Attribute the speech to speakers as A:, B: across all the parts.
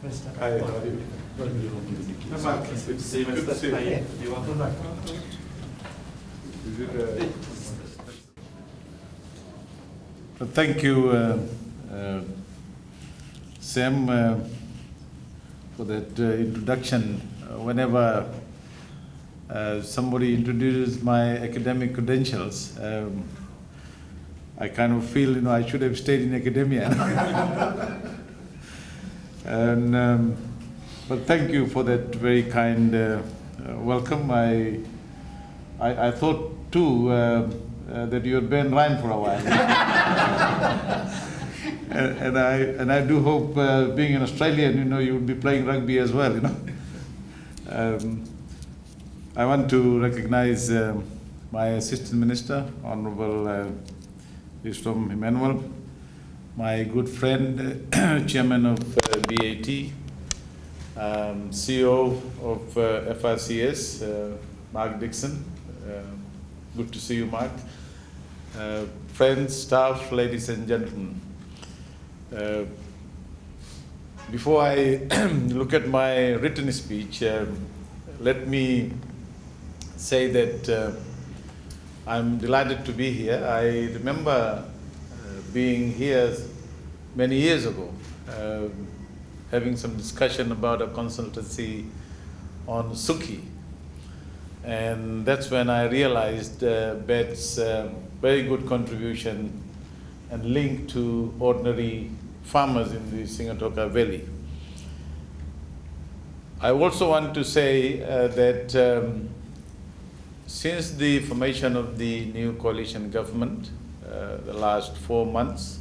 A: Good to see you, Minister. You welcome.
B: Thank you, Sam, for that introduction. Whenever somebody introduces my academic credentials, I kind of feel, I should have stayed in academia. And but thank you for that very kind welcome. I thought too that you had been Ryan for a while, and I do hope, being an Australian, you would be playing rugby as well. I want to recognize my Assistant Minister, Honourable Emmanuel, my good friend, Chairman of BAT, CEO of FRCS, Mark Dixon. Good to see you, Mark. Friends, staff, ladies and gentlemen. Before I look at my written speech, let me say that I'm delighted to be here. I remember being here many years ago, having some discussion about a consultancy on Suki. And that's when I realized BET's very good contribution and link to ordinary farmers in the Singatoka Valley. I also want to say that since the formation of the new coalition government, the last 4 months,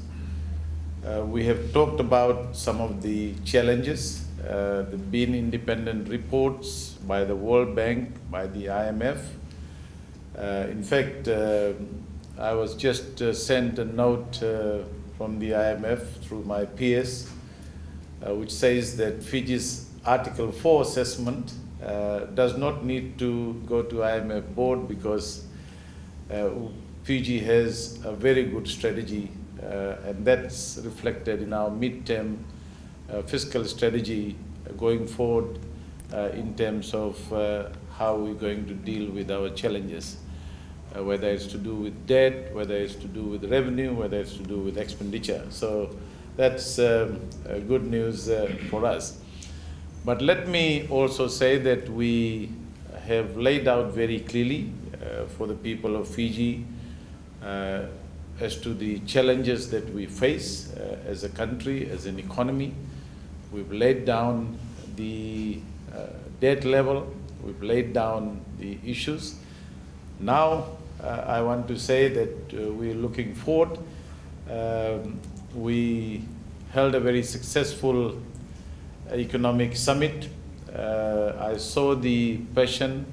B: we have talked about some of the challenges. There have been independent reports by the World Bank, by the IMF. In fact, I was just sent a note from the IMF through my PS, which says that Fiji's Article 4 assessment does not need to go to IMF board because Fiji has a very good strategy, and that's reflected in our mid-term fiscal strategy going forward in terms of how we're going to deal with our challenges, whether it's to do with debt, whether it's to do with revenue, whether it's to do with expenditure. So that's good news for us. But let me also say that we have laid out very clearly for the people of Fiji as to the challenges that we face as a country, as an economy. We've laid down the debt level, we've laid down the issues. Now I want to say that we're looking forward. We held a very successful economic summit. I saw the passion,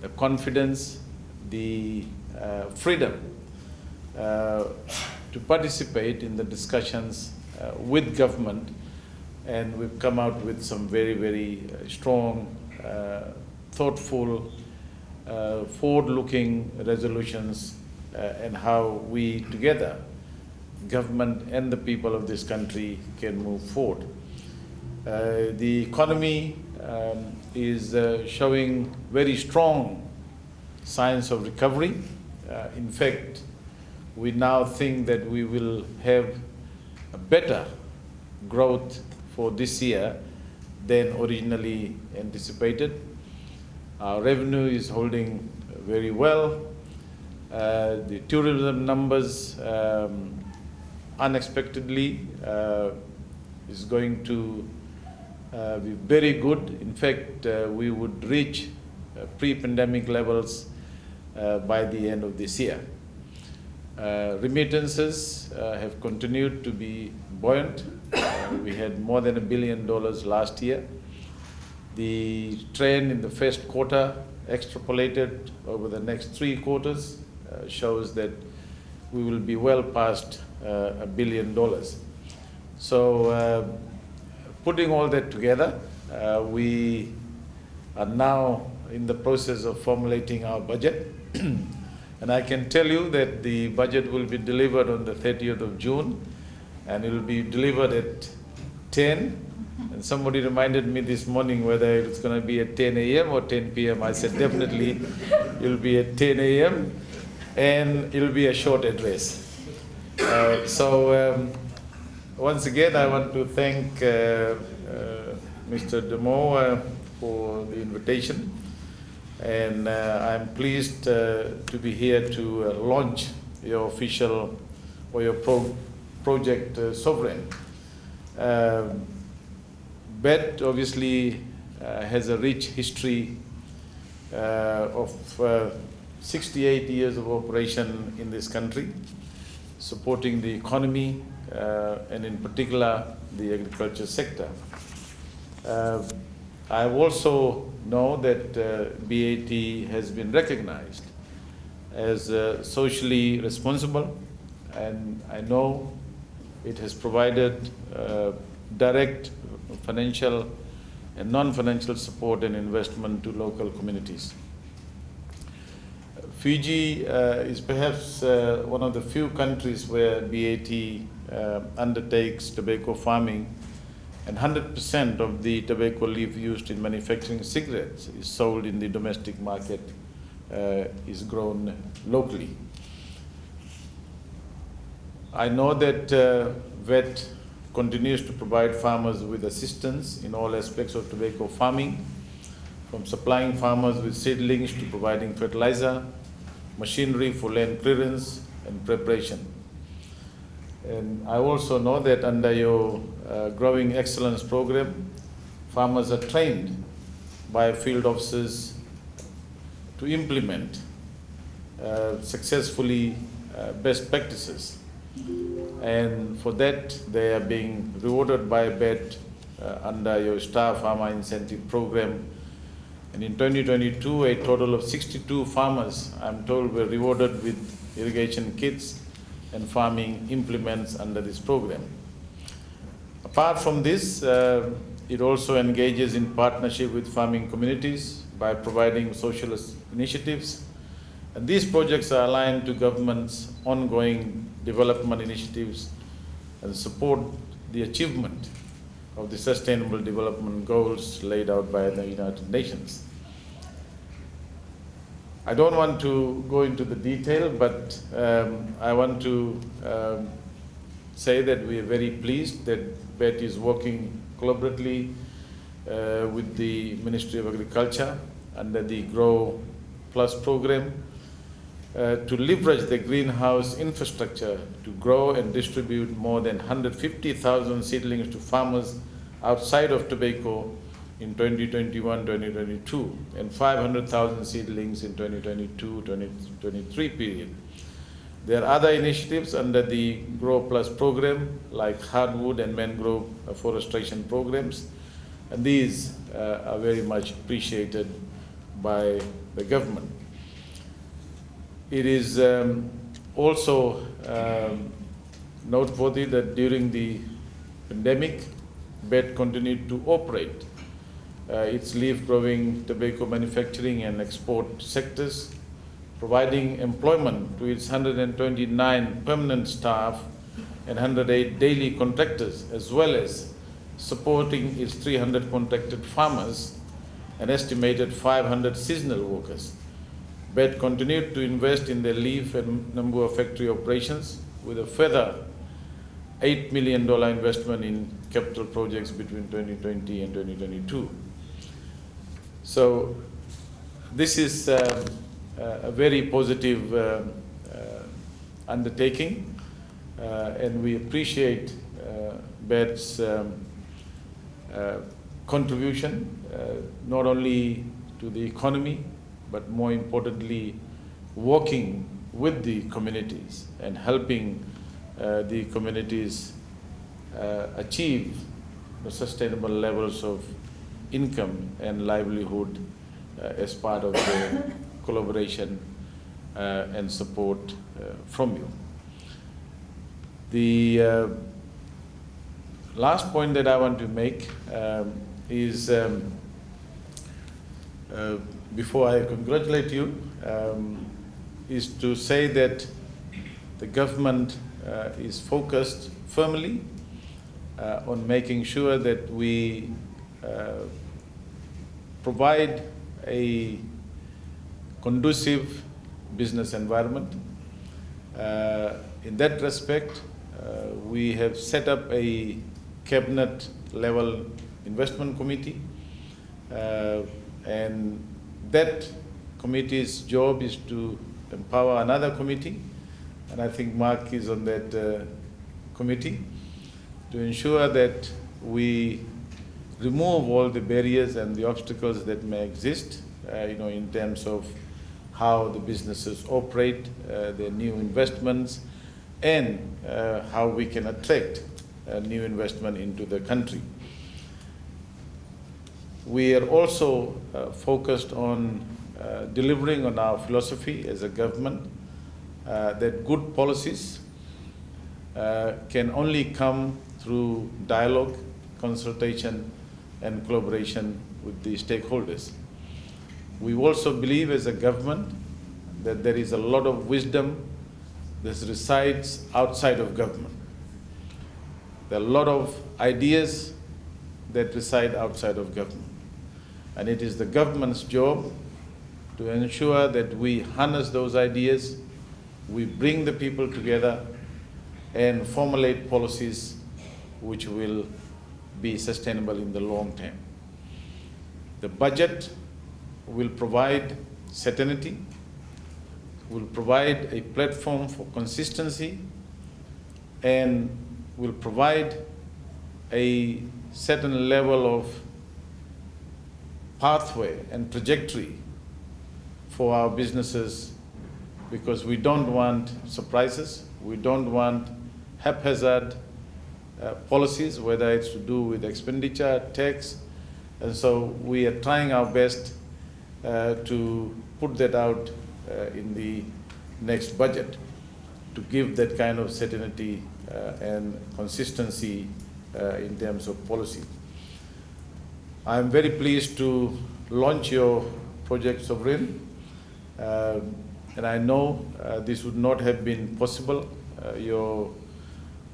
B: the confidence, the freedom to participate in the discussions with government, and we've come out with some very, very strong, thoughtful, forward-looking resolutions and how we together, government and the people of this country, can move forward. The economy is showing very strong signs of recovery. In fact, we now think that we will have a better growth for this year than originally anticipated. Our revenue is holding very well. The tourism numbers unexpectedly is going to be very good. In fact, we would reach pre-pandemic levels by the end of this year. Remittances have continued to be buoyant. We had more than $1 billion last year. The trend in the first quarter, extrapolated over the next 3 quarters, shows that we will be well past $1 billion. So putting all that together, we are now in the process of formulating our budget. And I can tell you that the budget will be delivered on the 30th of June, and it will be delivered at 10, and And somebody reminded me this morning whether it's going to be at 10 a.m. or 10 p.m. I said definitely it'll be at 10 a.m. and it'll be a short address. Once again, I want to thank Mr. Nabua for the invitation, and I'm pleased to be here to launch your official or your project Sovereign. BET obviously has a rich history of 68 years of operation in this country, supporting the economy and in particular the agriculture sector. I also know that BAT has been recognized as socially responsible, and I know it has provided direct financial and non-financial support and investment to local communities. Fiji is perhaps one of the few countries where BAT undertakes tobacco farming, and 100% of the tobacco leaf used in manufacturing cigarettes is sold in the domestic market, is grown locally. I know that VET continues to provide farmers with assistance in all aspects of tobacco farming, from supplying farmers with seedlings to providing fertilizer, machinery for land clearance and preparation. And I also know that under your Growing Excellence program, farmers are trained by field officers to implement successfully best practices. And for that, they are being rewarded by BET under your Star Farmer Incentive Program. And in 2022, a total of 62 farmers, I'm told, were rewarded with irrigation kits and farming implements under this program. Apart from this, it also engages in partnership with farming communities by providing social initiatives. And these projects are aligned to government's ongoing development initiatives and support the achievement of the Sustainable Development Goals laid out by the United Nations. I don't want to go into the detail, but I want to say that we are very pleased that BET is working collaboratively with the Ministry of Agriculture under the Grow Plus program to leverage the greenhouse infrastructure to grow and distribute more than 150,000 seedlings to farmers outside of tobacco in 2021-2022 and 500,000 seedlings in 2022-2023 period. There are other initiatives under the Grow Plus program like hardwood and mangrove forestation programs, and these are very much appreciated by the government. It is also noteworthy that during the pandemic, BET continued to operate its leaf-growing tobacco manufacturing and export sectors, providing employment to its 129 permanent staff and 108 daily contractors, as well as supporting its 300 contracted farmers and estimated 500 seasonal workers. BET continued to invest in their leaf and Nabua factory operations with a further $8 million investment in capital projects between 2020 and 2022. So this is a very positive undertaking, and we appreciate BET's contribution not only to the economy, but more importantly, working with the communities and helping the communities achieve the sustainable levels of income and livelihood as part of the collaboration and support from you. The last point that I want to make is, before I congratulate you, is to say that the government is focused firmly on making sure that we provide a conducive business environment. In that respect, we have set up a cabinet level investment committee, and that committee's job is to empower another committee, and I think Mark is on that committee, to ensure that we remove all the barriers and the obstacles that may exist, in terms of how the businesses operate, their new investments, and how we can attract new investment into the country. We are also focused on delivering on our philosophy as a government, that good policies can only come through dialogue, consultation, and collaboration with the stakeholders. We also believe as a government that there is a lot of wisdom that resides outside of government. There are a lot of ideas that reside outside of government. And it is the government's job to ensure that we harness those ideas, we bring the people together, and formulate policies which will be sustainable in the long term. The budget will provide certainty, will provide a platform for consistency, and will provide a certain level of pathway and trajectory for our businesses, because we don't want surprises, we don't want haphazard policies, whether it's to do with expenditure, tax, and so we are trying our best to put that out in the next budget to give that kind of certainty and consistency in terms of policy. I am very pleased to launch your project Sovereign, and I know this would not have been possible. Your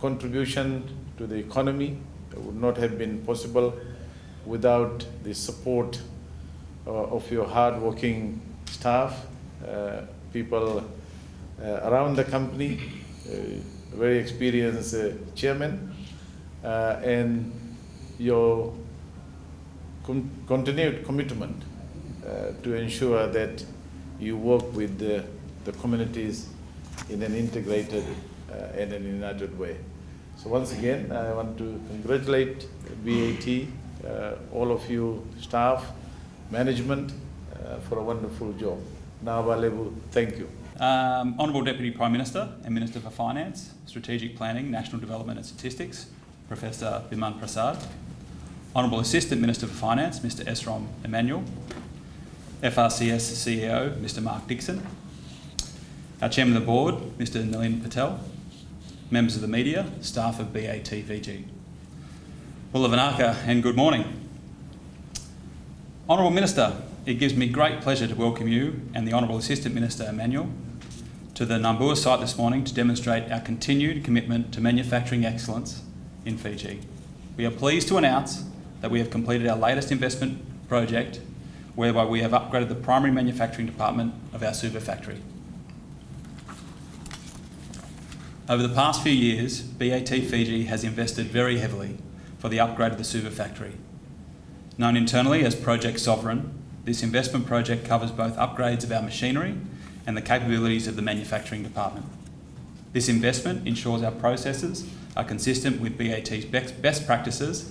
B: contribution to the economy would not have been possible without the support of your hard-working staff, people around the company, very experienced chairman, and your continued commitment to ensure that you work with the communities in an integrated and an united way. So once again, I want to congratulate BAT, all of you staff, management, for a wonderful job. Nabua, thank you.
C: Honourable Deputy Prime Minister and Minister for Finance, Strategic Planning, National Development and Statistics, Professor Biman Prasad. Honourable Assistant Minister for Finance, Mr Esrom Emmanuel. FRCS CEO, Mr Mark Dixon. Our Chairman of the Board, Mr Nalin Patel. Members of the media, staff of BAT Fiji. Wulavanaka and good morning. Honourable Minister, it gives me great pleasure to welcome you and the Honourable Assistant Minister Emmanuel to the Nabua site this morning to demonstrate our continued commitment to manufacturing excellence in Fiji. We are pleased to announce that we have completed our latest investment project, whereby we have upgraded the primary manufacturing department of our Suva factory. Over the past few years, BAT Fiji has invested very heavily for the upgrade of the Suva factory. Known internally as Project Sovereign, this investment project covers both upgrades of our machinery and the capabilities of the manufacturing department. This investment ensures our processes are consistent with BAT's best practices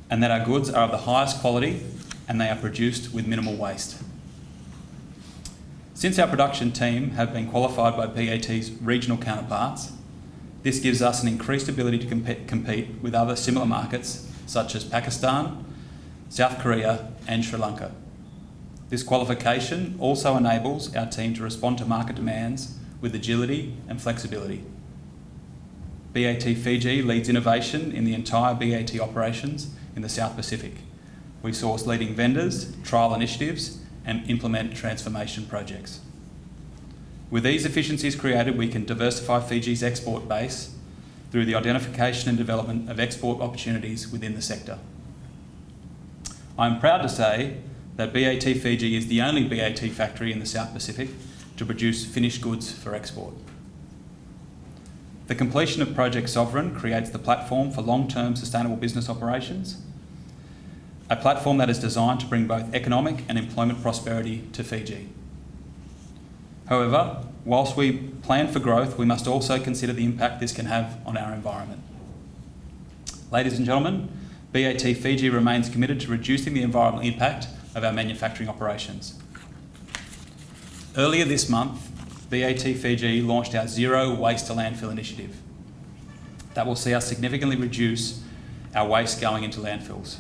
C: and that our goods are of the highest quality and they are produced with minimal waste. Since our production team have been qualified by BAT's regional counterparts, this gives us an increased ability to compete with other similar markets such as Pakistan, South Korea and Sri Lanka. This qualification also enables our team to respond to market demands with agility and flexibility. BAT Fiji leads innovation in the entire BAT operations in the South Pacific. We source leading vendors, trial initiatives and implement transformation projects. With these efficiencies created, we can diversify Fiji's export base through the identification and development of export opportunities within the sector. I am proud to say that BAT Fiji is the only BAT factory in the South Pacific to produce finished goods for export. The completion of Project Sovereign creates the platform for long-term sustainable business operations, a platform that is designed to bring both economic and employment prosperity to Fiji. However, whilst we plan for growth, we must also consider the impact this can have on our environment. Ladies and gentlemen, BAT Fiji remains committed to reducing the environmental impact of our manufacturing operations. Earlier this month, BAT Fiji launched our Zero Waste to Landfill initiative. That will see us significantly reduce our waste going into landfills.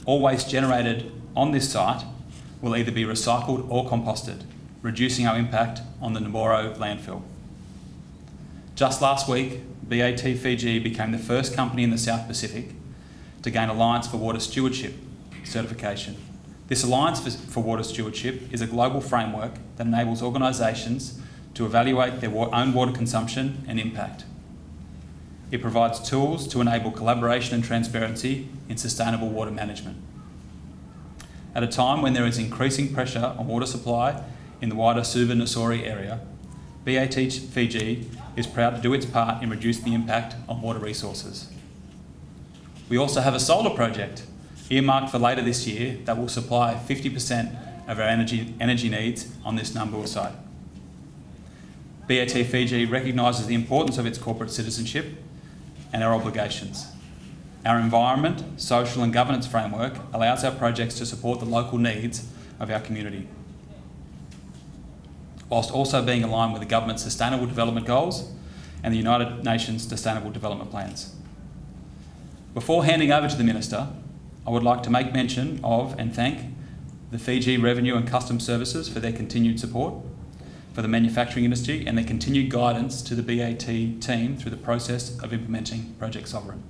C: All waste generated on this site will either be recycled or composted, reducing our impact on the Nabua landfill. Just last week, BAT Fiji became the first company in the South Pacific to gain Alliance for Water Stewardship certification. This Alliance for Water Stewardship is a global framework that enables organisations to evaluate their own water consumption and impact. It provides tools to enable collaboration and transparency in sustainable water management. At a time when there is increasing pressure on water supply in the wider Suva-Nassori area, BAT Fiji is proud to do its part in reducing the impact on water resources. We also have a solar project earmarked for later this year that will supply 50% of our energy needs on this Nabua site. BAT Fiji recognises the importance of its corporate citizenship and our obligations. Our environment, social and governance framework allows our projects to support the local needs of our community, whilst also being aligned with the government's Sustainable Development Goals and the United Nations Sustainable Development Plans. Before handing over to the Minister, I would like to make mention of and thank the Fiji Revenue and Customs Services for their continued support for the manufacturing industry and their continued guidance to the BAT team through the process of implementing Project Sovereign.